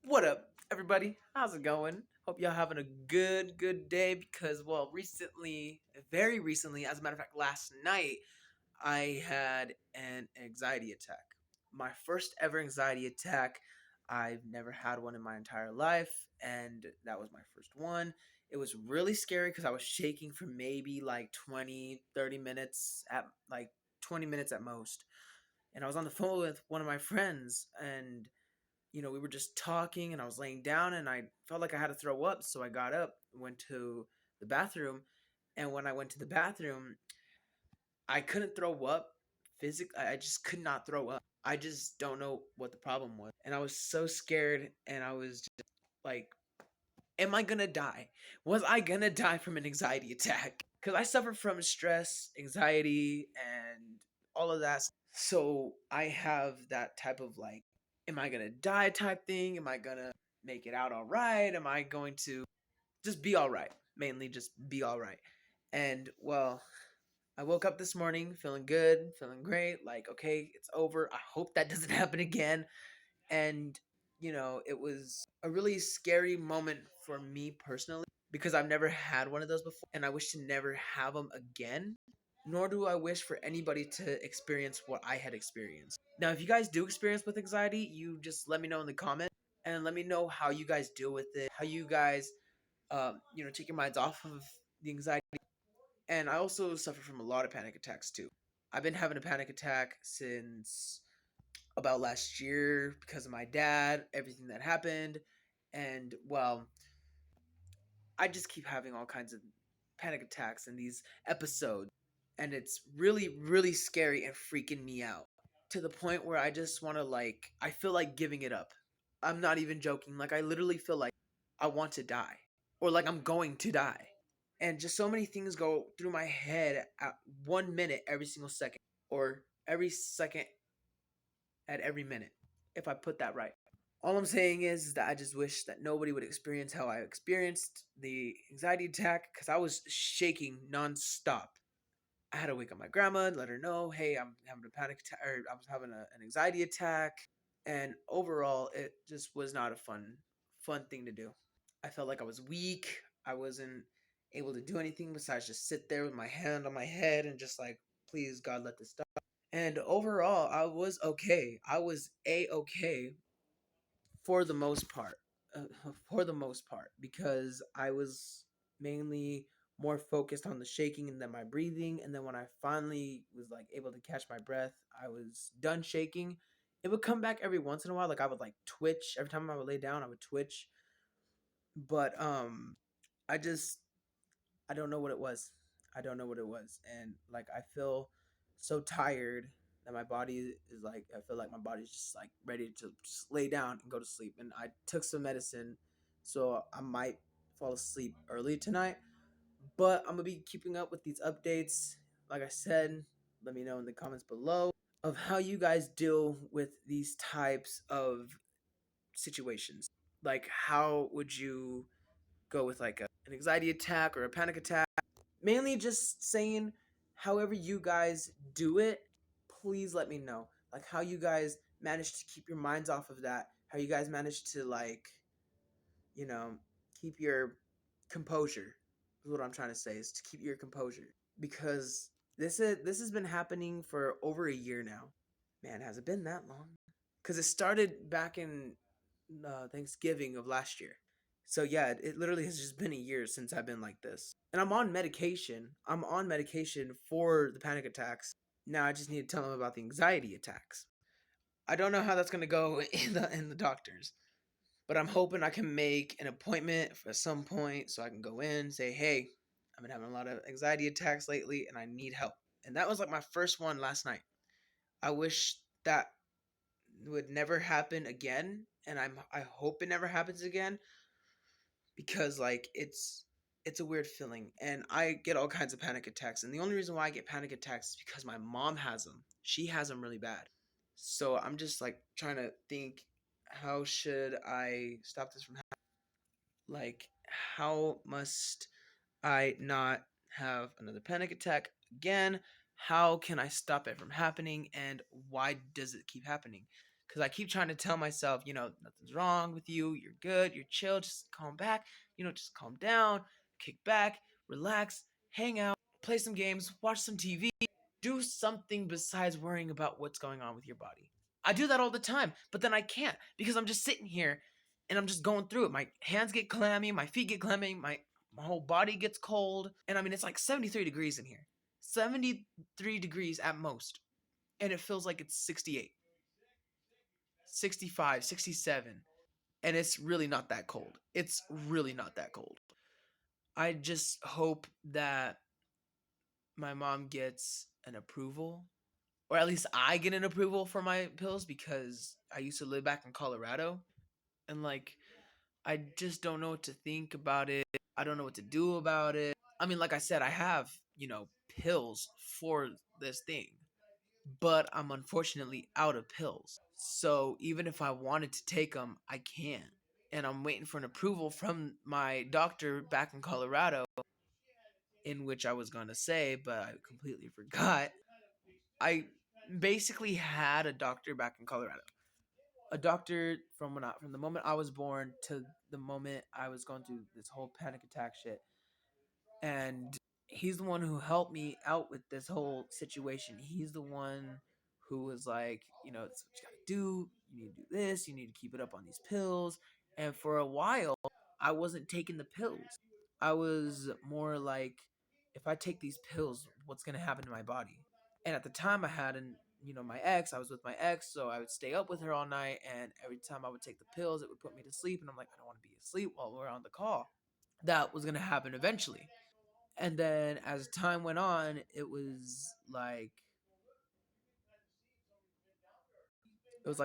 What up, everybody? How's it going? Hope y'all having a good day because, well, recently, very recently, as a matter of fact, last night, I had an anxiety attack. My first ever anxiety attack. I've never had one in my entire life, and that was my first one. It was really scary because I was shaking for maybe like 20, 30 minutes at like 20 minutes at most. And I was on the phone with one of my friends, and we were just talking and I was laying down and I felt like I had to throw up. So I got up, went to the bathroom. And when I went to the bathroom, I couldn't throw up physically. I just could not throw up. I just don't know what the problem was. And I was so scared and I was just like, am I gonna die? Was I gonna die from an anxiety attack? Because I suffer from stress, anxiety, and all of that. So I have that type of like, am I gonna die type thing? Am I gonna make it out all right? Am I going to just be all right? Mainly just be all right. And well, I woke up this morning feeling good, feeling great. Like, okay, it's over. I hope that doesn't happen again. And it was a really scary moment for me personally because I've never had one of those before and I wish to never have them again. Nor do I wish for anybody to experience what I had experienced. Now, if you guys do experience with anxiety, you just let me know in the comments and let me know how you guys deal with it, how you guys, take your minds off of the anxiety. And I also suffer from a lot of panic attacks too. I've been having a panic attack since about last year because of my dad, everything that happened. And well, I just keep having all kinds of panic attacks in these episodes. And it's really scary and freaking me out to the point where I just want to, like, I feel like giving it up. I'm not even joking. Like, I literally feel like I want to die or like I'm going to die. And just so many things go through my head at 1 minute every single second, or every second at every minute, if I put that right. All I'm saying is that I just wish that nobody would experience how I experienced the anxiety attack because I was shaking nonstop. I had to wake up my grandma and let her know, hey, I'm having a panic attack, or I was having an anxiety attack. And overall, it just was not a fun thing to do. I felt like I was weak. I wasn't able to do anything besides just sit there with my hand on my head and just like, please, God, let this stop. And overall, I was okay. I was okay for the most part. For the most part, because I was mainly more focused on the shaking and then my breathing. And then when I finally was like able to catch my breath, I was done shaking. It would come back every once in a while. Like I would like twitch every time I would lay down. I would twitch, but I just I don't know what it was. I don't know what it was, and like I feel so tired that my body is like I feel like my body's just like ready to just lay down and go to sleep. And I took some medicine, so I might fall asleep early tonight. But I'm gonna be keeping up with these updates. Like I said, let me know in the comments below of how you guys deal with these types of situations. Like, how would you go with like an anxiety attack or a panic attack? Mainly just saying however you guys do it, please let me know. Like how you guys manage to keep your minds off of that. How you guys manage to like, you know, keep your composure. Is what I'm trying to say is to keep your composure because this has been happening for over a year now. Man, has it been that long? Because it started back in Thanksgiving of last year. So yeah, it literally has just been a year since I've been like this. And I'm on medication. I'm on medication for the panic attacks. Now I just need to tell them about the anxiety attacks. I don't know how that's gonna go in the doctors, but I'm hoping I can make an appointment for some point so I can go in and say, hey, I've been having a lot of anxiety attacks lately and I need help. And that was like my first one last night. I wish that would never happen again, and I hope it never happens again because like it's a weird feeling and I get all kinds of panic attacks, and the only reason why I get panic attacks is because my mom has them. She has them really bad. So I'm just like trying to think, how should I stop this from happening? Like, how must I not have another panic attack again? How can I stop it from happening, and why does it keep happening? because I keep trying to tell myself, nothing's wrong with you. You're good. You're chill. Just calm back. Just calm down, kick back, relax, hang out, play some games, watch some TV, do something besides worrying about what's going on with your body. I do that all the time, but then I can't because I'm just sitting here and I'm just going through it. My hands get clammy, my feet get clammy, my whole body gets cold. And I mean, it's like 73 degrees in here. 73 degrees at most. And it feels like it's 68, 65, 67. And it's really not that cold. It's really not that cold. I just hope that my mom gets an approval, or at least I get an approval for my pills, because I used to live back in Colorado, and like I just don't know what to think about it. I don't know what to do about it. I mean, like I said, I have, pills for this thing, but I'm unfortunately out of pills. So even if I wanted to take them, I can't. And I'm waiting for an approval from my doctor back in Colorado, in which I was going to say, but I completely forgot. I basically had a doctor back in Colorado. A doctor from the moment I was born to the moment I was going through this whole panic attack shit. And he's the one who helped me out with this whole situation. He's the one who was like, that's what you gotta do. You need to do this. You need to keep it up on these pills. And for a while, I wasn't taking the pills. I was more like, if I take these pills, what's gonna happen to my body? And at the time, I had my ex. I was with my ex, so I would stay up with her all night. And every time I would take the pills, it would put me to sleep. And I'm like, I don't want to be asleep while we're on the call. That was gonna happen eventually. And then as time went on, it was like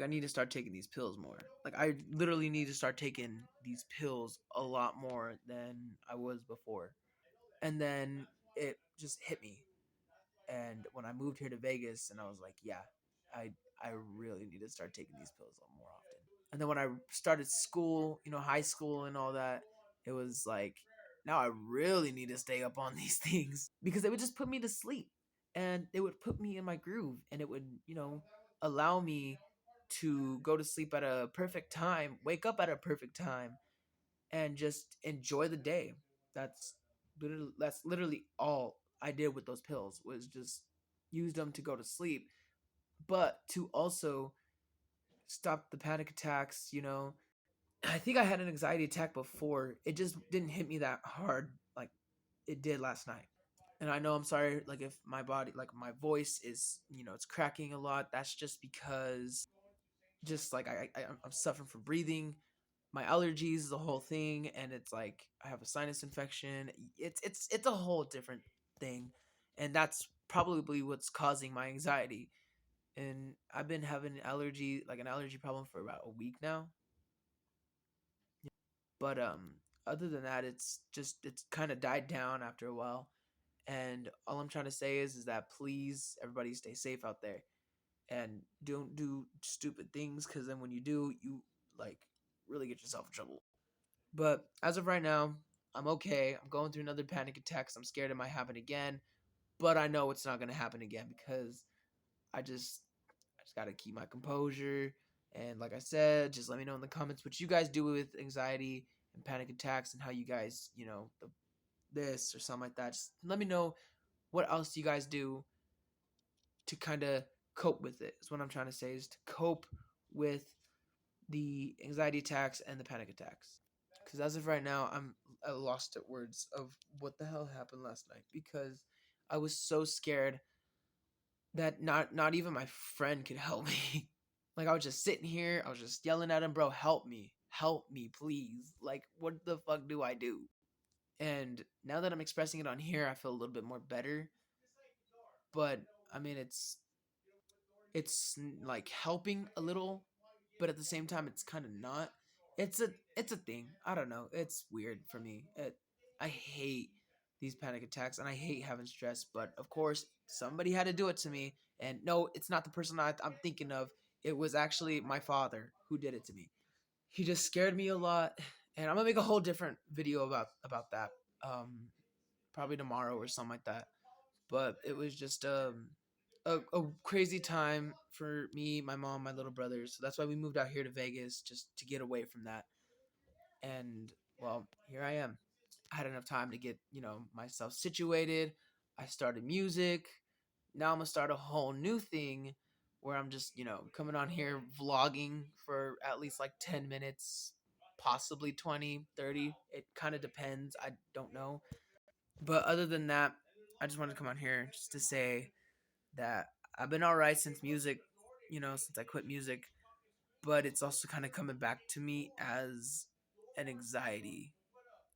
I need to start taking these pills more. Like I literally need to start taking these pills a lot more than I was before. And then it just hit me. And when I moved here to Vegas, and I was like, yeah, I I really need to start taking these pills a lot more often. And then when I started school, high school and all that, it was like, now I really need to stay up on these things, because they would just put me to sleep, and it would put me in my groove, and it would, allow me to go to sleep at a perfect time, wake up at a perfect time, and just enjoy the day. That's literally all I did with those pills, was just use them to go to sleep, but to also stop the panic attacks. I think I had an anxiety attack before. It just didn't hit me that hard like it did last night. And I know, I'm sorry, like if my body, like my voice is, it's cracking a lot. That's just because, just like I'm suffering from breathing. My allergies is a whole thing, and it's like I have a sinus infection. It's a whole different thing, and that's probably what's causing my anxiety. And I've been having an allergy problem for about a week now. But other than that, it's kind of died down after a while. And all I'm trying to say is that please, everybody, stay safe out there, and don't do stupid things, because then when you do, you like really get yourself in trouble. But as of right now, I'm okay. I'm going through another panic attack 'cause I'm scared it might happen again, but I know it's not gonna happen again, because I just I just gotta keep my composure. And like I said, just let me know in the comments what you guys do with anxiety and panic attacks, and how you guys, this or something like that. Just let me know what else you guys do to kind of cope with it. Is what I'm trying to say, is to cope with the anxiety attacks and the panic attacks. Because as of right now, I'm at lost at words of what the hell happened last night, because I was so scared that not even my friend could help me. Like I was just sitting here, I was just yelling at him, bro, help me, please. Like what the fuck do I do? And now that I'm expressing it on here, I feel a little bit more better. But I mean, it's like helping a little, but at the same time, it's kind of not. It's a thing. I don't know. It's weird for me. I hate these panic attacks, and I hate having stress. But of course, somebody had to do it to me. And no, it's not the person I'm thinking of. It was actually my father who did it to me. He just scared me a lot, and I'm gonna make a whole different video about that. Probably tomorrow or something like that. But it was just a crazy time for me, my mom, my little brothers. So that's why we moved out here to Vegas, just to get away from that. And well, here I am. I had enough time to get, myself situated. I started music. Now I'm gonna start a whole new thing where I'm just, coming on here vlogging for at least like 10 minutes, possibly 20, 30. It kind of depends. I don't know. But other than that, I just wanted to come on here just to say that I've been all right since music, since I quit music, but it's also kind of coming back to me as an anxiety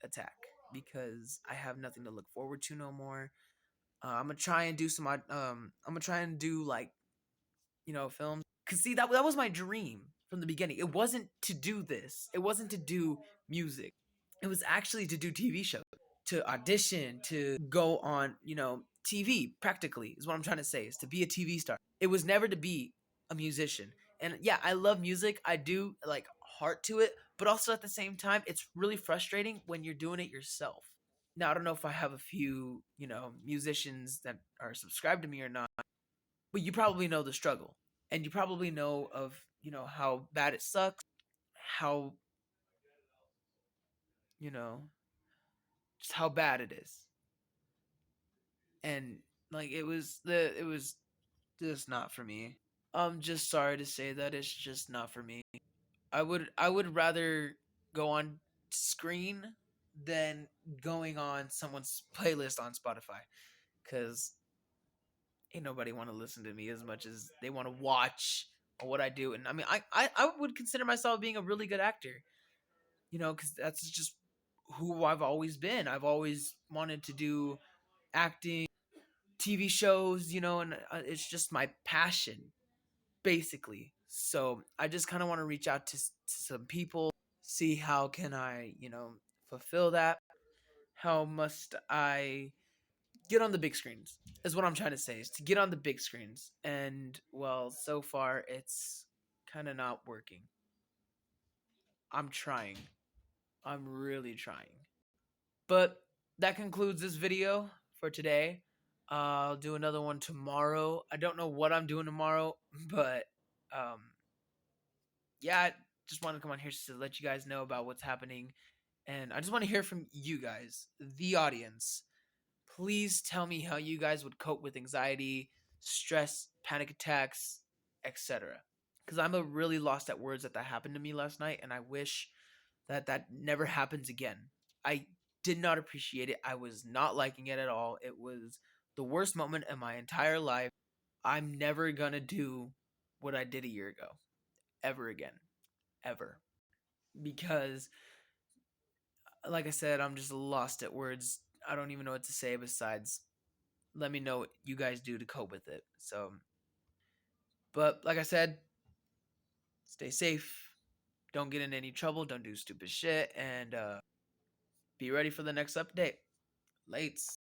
attack because I have nothing to look forward to no more. I'm gonna try and do I'm gonna try and do like films. Cause see that was my dream from the beginning. It wasn't to do this. It wasn't to do music. It was actually to do TV shows, to audition, to go on TV. Practically is what I'm trying to say. Is to be a TV star. It was never to be a musician. And yeah, I love music. I do like heart to it, but also at the same time, it's really frustrating when you're doing it yourself. Now, I don't know if I have a few, musicians that are subscribed to me or not, but you probably know the struggle. And you probably know of, how bad it sucks, how, you know, just how bad it is. And like it was just not for me. I'm just sorry to say that it's just not for me. I would rather go on screen than going on someone's playlist on Spotify cuz ain't nobody want to listen to me as much as they want to watch what I do. And I mean, I would consider myself being a really good actor, because that's just who I've always been. I've always wanted to do acting, TV shows, and it's just my passion, basically. So I just kind of want to reach out to some people, see how can I, fulfill that. How must I get on the big screens is what I'm trying to say, is to get on the big screens. And well, so far it's kind of not working. I'm trying. I'm really trying. But that concludes this video for today. I'll do another one tomorrow. I don't know what I'm doing tomorrow, but um yeah, I just want to come on here just to let you guys know about what's happening. And I just want to hear from you guys, the audience. Please tell me how you guys would cope with anxiety, stress, panic attacks, etc. Because I'm a really lost at words that happened to me last night, and I wish that never happens again. I did not appreciate it. I was not liking it at all. It was the worst moment in my entire life. I'm never gonna do what I did a year ago, ever again, ever. Because, like I said, I'm just lost at words. I don't even know what to say besides let me know what you guys do to cope with it. So, but like I said, stay safe. Don't get in any trouble. Don't do stupid shit. And be ready for the next update. Lates.